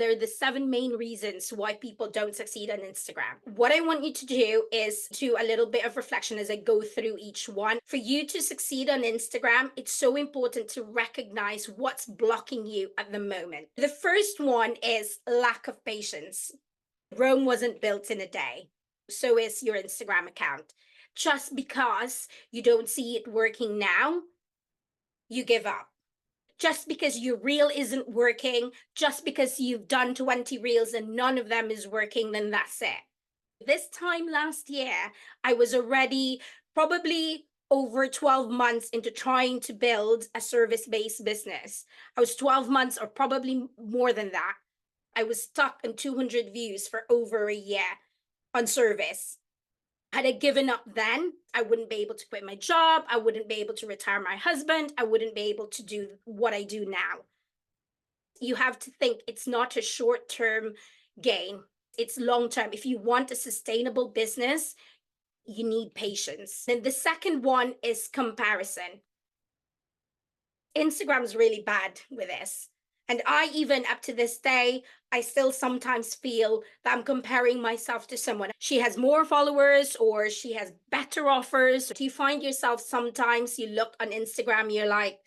They're the 7 main reasons why people don't succeed on Instagram. What I want you to do is do a little bit of reflection as I go through each one. For you to succeed on Instagram, it's so important to recognize what's blocking you at the moment. The first one is lack of patience. Rome wasn't built in a day. So is your Instagram account. Just because you don't see it working now, you give up. Just because your reel isn't working, just because you've done 20 reels and none of them is working, then that's it. This time last year, I was already probably over 12 months into trying to build a service-based business. I was 12 months or probably more than that. I was stuck on 200 views for over a year on service. Had I given up then, I wouldn't be able to quit my job. I wouldn't be able to retire my husband. I wouldn't be able to do what I do now. You have to think it's not a short-term gain. It's long-term. If you want a sustainable business, you need patience. And the second one is comparison. Instagram's really bad with this. And I even up to this day, I still sometimes feel that I'm comparing myself to someone. She has more followers or she has better offers. Do you find yourself sometimes you look on Instagram, you're like,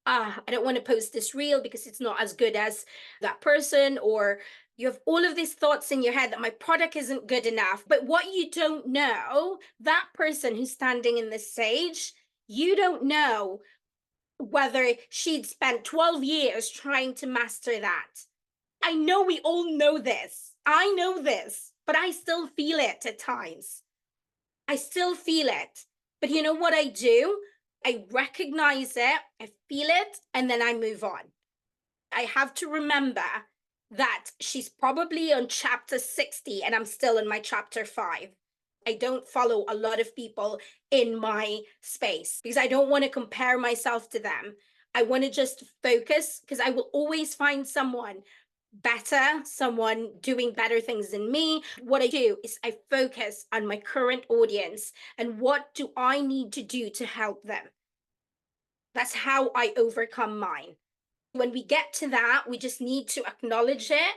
I don't want to post this reel because it's not as good as that person, or you have all of these thoughts in your head that my product isn't good enough. But what you don't know, that person who's standing in the stage, you don't know whether she'd spent 12 years trying to master that. I know we all know this. I know this, but I still feel it at times. I still feel it. But you know what I do? I recognize it, I feel it, and then I move on. I have to remember that she's probably on chapter 60 and I'm still in my chapter 5. I don't follow a lot of people in my space because I don't want to compare myself to them. I want to just focus because I will always find someone better, someone doing better things than me. What I do is I focus on my current audience and what do I need to do to help them. That's how I overcome mine. When we get to that, we just need to acknowledge it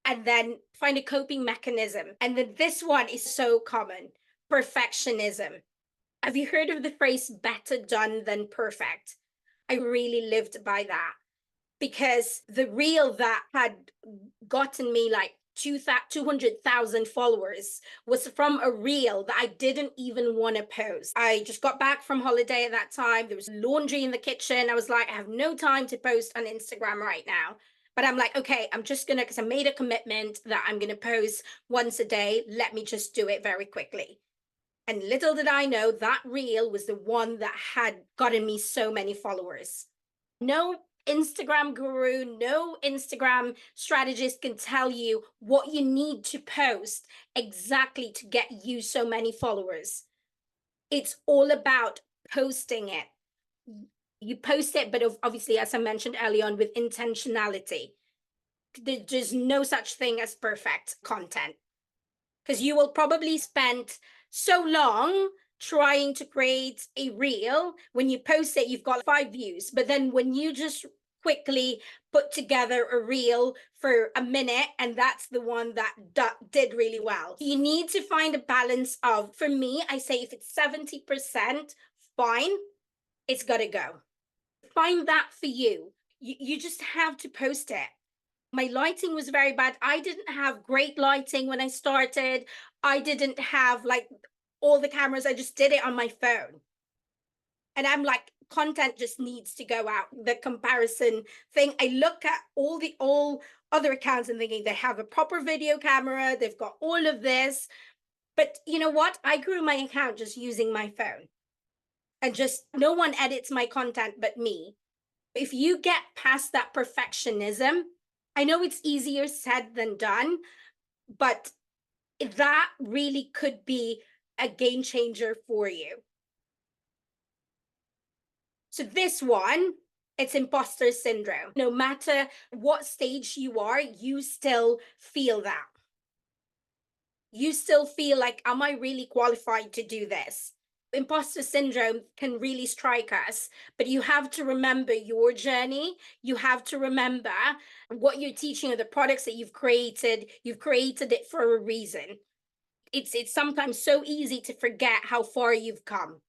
and then find a coping mechanism. And then this one is so common, perfectionism. Have you heard of the phrase better done than perfect? I really lived by that because the reel that had gotten me like 200,000 followers was from a reel that I didn't even want to post. I just got back from holiday at that time. There was laundry in the kitchen. I was like, I have no time to post on Instagram right now. But I'm like, okay, I'm just gonna, because I made a commitment that I'm gonna post once a day. Let me just do it very quickly. And little did I know that reel was the one that had gotten me so many followers. No Instagram guru, no Instagram strategist can tell you what you need to post exactly to get you so many followers. It's all about posting it. You post it, but obviously, as I mentioned early on, with intentionality. There's no such thing as perfect content because you will probably spend so long trying to create a reel. When you post it, you've got 5 views. But then when you just quickly put together a reel for a minute, and that's the one that did really well. You need to find a balance of, for me, I say if it's 70%, fine, it's got to go. Find that for you. You just have to post it. My lighting was very bad. I didn't have great lighting when I started. I didn't have like all the cameras. I just did it on my phone. And I'm like, content just needs to go out. The comparison thing, I look at all other accounts and thinking they have a proper video camera, they've got all of this. But you know what? I grew my account just using my phone. And just no one edits my content but me. If you get past that perfectionism, I know it's easier said than done, but that really could be a game changer for you. So this one, it's imposter syndrome. No matter what stage you are, you still feel that. You still feel like, am I really qualified to do this? Imposter syndrome can really strike us, but you have to remember your journey. You have to remember what you're teaching or the products that you've created. You've created it for a reason. It's sometimes so easy to forget how far you've come.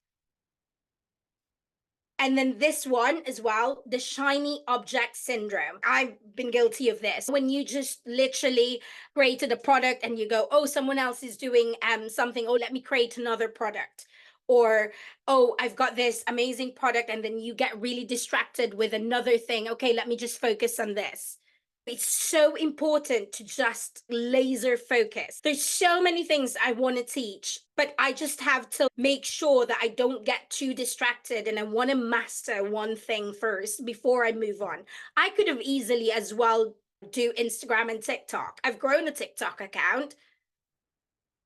And then this one as well, the shiny object syndrome. I've been guilty of this. When you just literally created a product and you go, oh, someone else is doing something. Oh, let me create another product. Or, oh, I've got this amazing product. And then you get really distracted with another thing. Okay, let me just focus on this. It's so important to just laser focus. There's so many things I want to teach, but I just have to make sure that I don't get too distracted and I want to master one thing first before I move on. I could have easily as well do Instagram and TikTok. I've grown a TikTok account,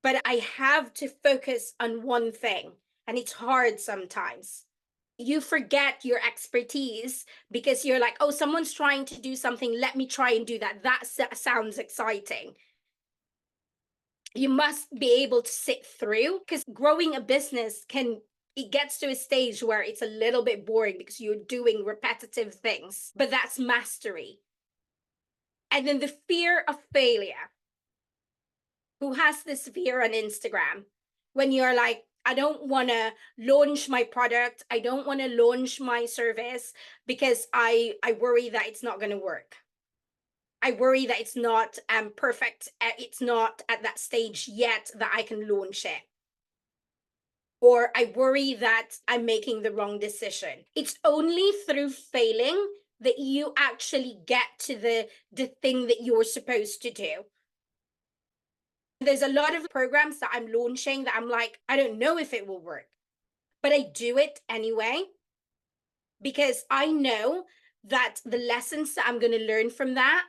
but I have to focus on one thing, and it's hard sometimes. You forget your expertise because you're like, oh, someone's trying to do something. Let me try and do that. That sounds exciting. You must be able to sit through, because growing a business it gets to a stage where it's a little bit boring because you're doing repetitive things, but that's mastery. And then the fear of failure. Who has this fear on Instagram when you're like, I don't want to launch my product. I don't want to launch my service because I worry that it's not going to work. I worry that it's not perfect. It's not at that stage yet that I can launch it. Or I worry that I'm making the wrong decision. It's only through failing that you actually get to the thing that you're supposed to do. There's a lot of programs that I'm launching that I'm like, I don't know if it will work, but I do it anyway because I know that the lessons that I'm going to learn from that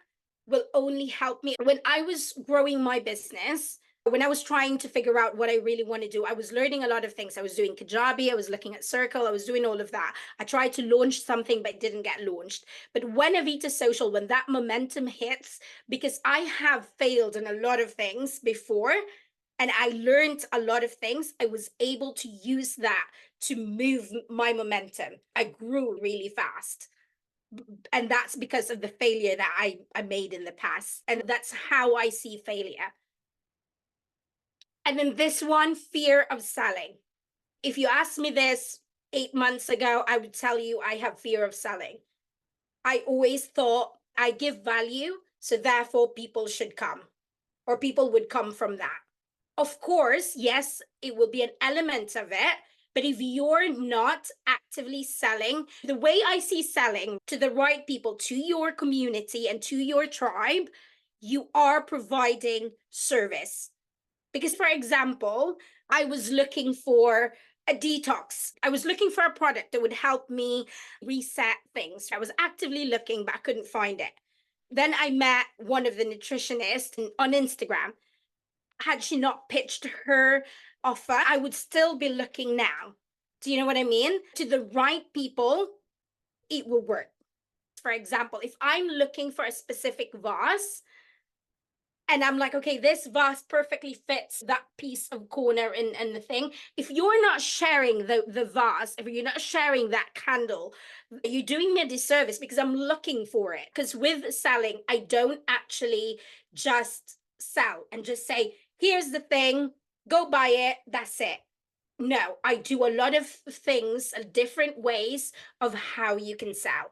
will only help me. When I was growing my business, when I was trying to figure out what I really want to do, I was learning a lot of things. I was doing Kajabi, I was looking at Circle, I was doing all of that. I tried to launch something, but it didn't get launched. But when Avita Social, when that momentum hits, because I have failed in a lot of things before, and I learned a lot of things, I was able to use that to move my momentum. I grew really fast. And that's because of the failure that I made in the past. And that's how I see failure. And then this one, fear of selling. If you asked me this 8 months ago, I would tell you I have fear of selling. I always thought I give value, so therefore people should come, or people would come from that. Of course, yes, it will be an element of it. But if you're not actively selling, the way I see selling to the right people, to your community and to your tribe, you are providing service. Because, for example, I was looking for a detox. I was looking for a product that would help me reset things. I was actively looking, but I couldn't find it. Then I met one of the nutritionists on Instagram. Had she not pitched her offer, I would still be looking now. Do you know what I mean? To the right people, it will work. For example, if I'm looking for a specific vase, and I'm like, okay, this vase perfectly fits that piece of corner in the thing. If you're not sharing the vase, if you're not sharing that candle, you're doing me a disservice because I'm looking for it. Because with selling, I don't actually just sell and just say, here's the thing, go buy it, that's it. No, I do a lot of things, different ways of how you can sell.